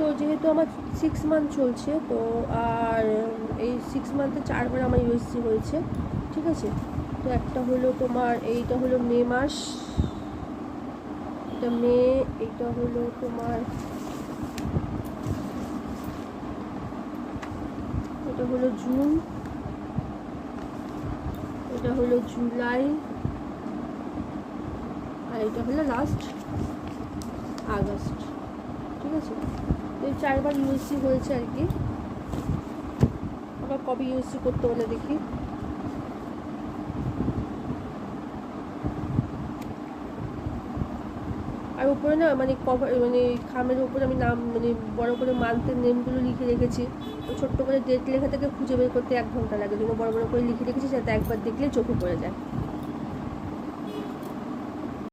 তো যেহেতু আমার 6 মান্থ চলছে, তো আর এই 6 মান্থে 4বার আমার ইউএসসি হয়েছে, ঠিক আছে। তো একটা হলো তোমার, এইটা হলো মে মাস, এটা মে, এইটা হলো তোমার, এটা হলো জুন, এটা হলো জুলাই, আর এটা হলো লাস্ট আগস্ট, ঠিক আছে। এই 4বার ইউএসসি হয়েছে আর কি। আবার কবে ইউএসসি করতে বলে দেখি। আর উপরে না মানে কভার মানে খামের উপরে আমি নাম মানে বড় করে মান্থের নেমগুলো লিখে রেখেছি। তো ছোট্ট করে ডেট লেখা থেকে খুঁজে বের করতে 1 ঘন্টা লাগে, জন্য বড় বড় করে লিখে রেখেছি যাতে একবার দেখলে চোখে পড়ে যায়।